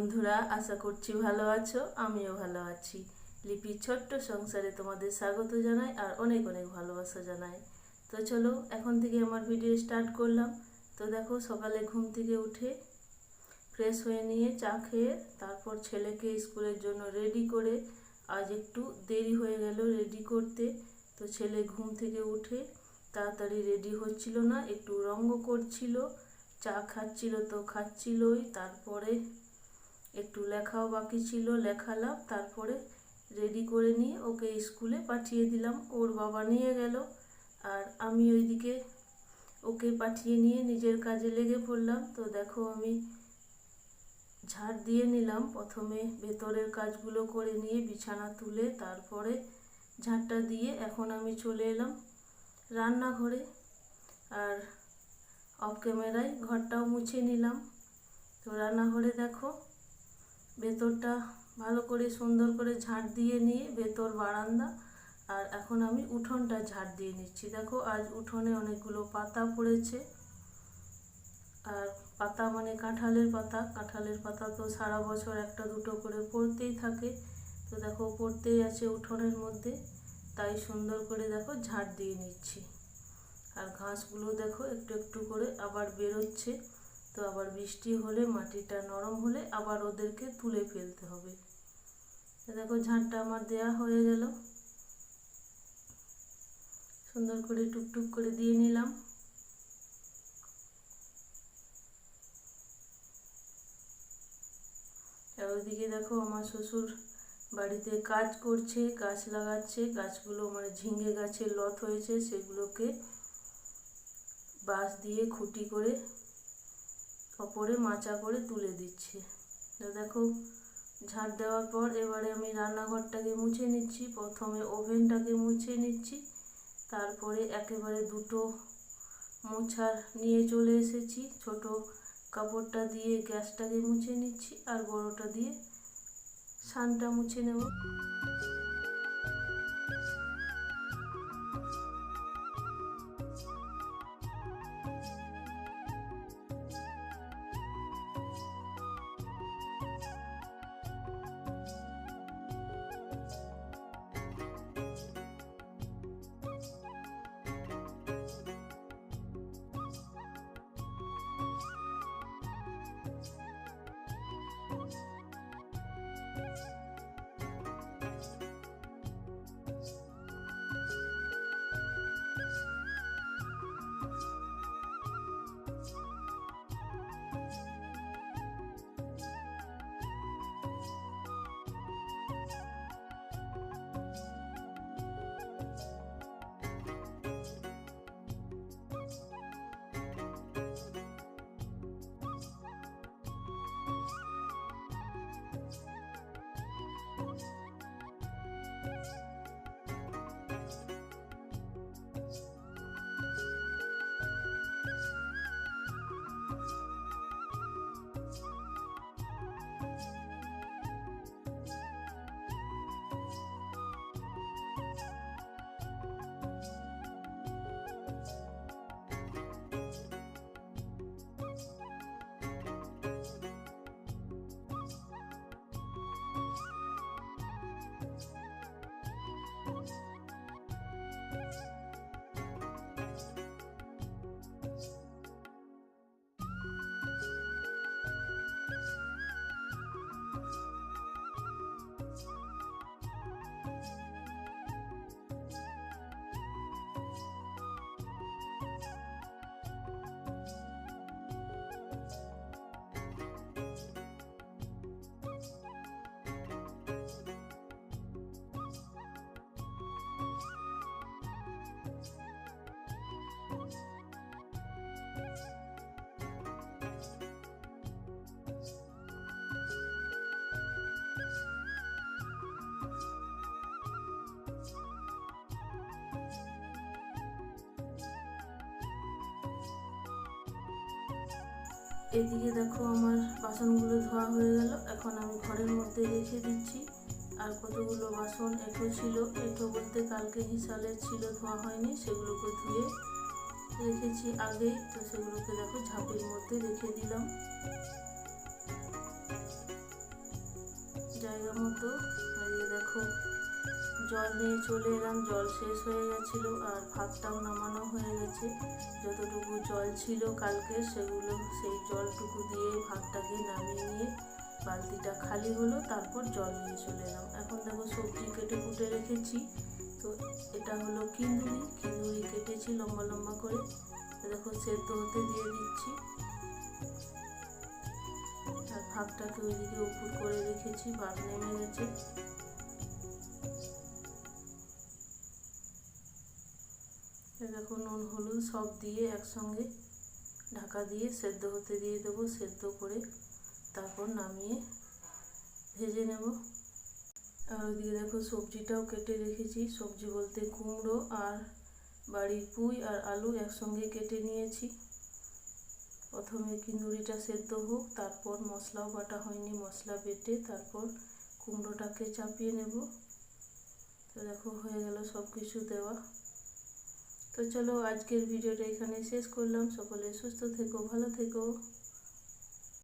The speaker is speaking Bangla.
বন্ধুরা, আশা করছি ভালো আছো। আমিও ভালো আছি। লিপির ছোট্ট সংসারে তোমাদের স্বাগত জানাই আর অনেক অনেক ভালোবাসা জানাই। তো চলো, এখন থেকে আমার ভিডিও স্টার্ট করলাম। তো দেখো, সকালে ঘুম থেকে উঠে ফ্রেশ হয়ে নিয়ে চা খেয়ে তারপর ছেলেকে স্কুলের জন্য রেডি করে, আজ একটু দেরি হয়ে গেল রেডি করতে। তো ছেলে ঘুম থেকে উঠে তাড়াতাড়ি রেডি হচ্ছিল না, একটু রঙ্গ করছিল, চা খাচ্ছিল তো খাচ্ছিলই। তারপরে একটু লেখাও বাকি ছিল, লেখালাম। তারপরে রেডি করে নিয়ে ওকে স্কুলে পাঠিয়ে দিলাম, ওর বাবা নিয়ে গেল। আর আমি ওইদিকে ওকে পাঠিয়ে নিয়ে নিজের কাজে লেগে পড়লাম। তো দেখো, আমি ঝাড় দিয়ে নিলাম। প্রথমে ভেতরের কাজগুলো করে নিয়ে বিছানা তুলে তারপরে ঝাড়টা দিয়ে এখন আমি চলে এলাম রান্নাঘরে। আর অফ ক্যামেরায় ঘরটাও মুছে নিলাম। তো রান্নাঘরে দেখো, ভেতরটা ভালো করে সুন্দর করে ঝাড় দিয়ে নিয়ে ভেতর বারান্দা, আর এখন আমি উঠোনটা ঝাড় দিয়ে নিচ্ছি। দেখো, আজ উঠোনে অনেকগুলো পাতা পড়েছে। আর পাতা মানে কাঁঠালের পাতা। কাঁঠালের পাতা তো সারা বছর একটা দুটো করে পড়তেই থাকে। তো দেখো, পড়তেই আছে উঠোনের মধ্যে, তাই সুন্দর করে দেখো ঝাড় দিয়ে নিচ্ছি। আর ঘাসগুলো দেখো একটু একটু করে আবার বেরোচ্ছে। তো আবার বৃষ্টি হলে, মাটিটা নরম হলে আবার ওদেরকে তুলে ফেলতে হবে। দেখো, ঝাড়টা আমার দেয়া হয়ে গেল, সুন্দর করে টুকটুক করে দিয়ে নিলাম। আর ওইদিকে দেখো, আমার শ্বশুর বাড়িতে কাজ করছে, গাছ লাগাচ্ছে। গাছগুলো মানে ঝিঙে গাছের লত হয়েছে, সেগুলোকে বাঁশ দিয়ে খুঁটি করে ওপরে মাচা করে তুলে দিচ্ছে। তো দেখো, ঝাড় দেওয়ার পর এবারে আমি রান্নাঘরটাকে মুছে নিচ্ছি। প্রথমে ওভেনটাকে মুছে নিচ্ছি, তারপরে একেবারে দুটো মোছার নিয়ে চলে এসেছি। ছোট কাপড়টা দিয়ে গ্যাসটাকে মুছে নিচ্ছি আর বড়টা দিয়ে সানটা মুছে নেব। এদিকে দেখো, আমার বাসনগুলো ধোয়া হয়ে গেল। এখন আমি ঘরের মধ্যে রেখে দিচ্ছি। আর কতগুলো বাসন এঁটো ছিল, এঁটো বলতে কালকে হিসালে ছিল, ধোয়া হয়নি, সেগুলোকে ধুয়ে রেখেছি আগেই। তো সেগুলোকে দেখো ঝাঁপের মধ্যে রেখে দিলাম। জায়গা মতো। আর এই দেখো জল নিয়ে চলে এলাম, জল শেষ হয়ে গেছিলো আর ভাতটাও নামানো হয়ে গেছে। যতটুকু জল ছিল কালকে সেগুলো সেই জলটুকু দিয়ে ভাতটাকে নামিয়ে নিয়ে বালতিটা খালি হলো, তারপর জল নিয়ে চলে এলাম। এখন দেখো সবজি কেটে কুটে রেখেছি। তো এটা হলো কিন্দুরি কেটেছি লম্বা লম্বা করে। দেখো সেদ্ধ হতে দিয়ে দিচ্ছি। আর ভাতটাকে ওইদিকে উপর করে রেখেছি, ভাত নেমে গেছে। দেখো নুন হলুদ সব দিয়ে একসঙ্গে ঢাকা দিয়ে সেদ্ধ হতে দিয়ে দেবো। সেদ্ধ করে তারপর নামিয়ে ভেজে নেব। আর ওইদিকে দেখো সবজিটাও কেটে রেখেছি। সবজি বলতে কুমড়ো আর বাড়ির পুঁই আর আলু একসঙ্গে কেটে নিয়েছি। প্রথমে কিন্দুরিটা সেদ্ধ হোক, তারপর মশলাও বাটা হয়নি, মশলা বেটে তারপর কুমড়োটাকে চাপিয়ে নেব। তো দেখো হয়ে গেল সব কিছু দেওয়া। তো চলো আজকের ভিডিওটা এখানে শেষ করলাম। সকলে সুস্থ থেকো, ভালো থেকো।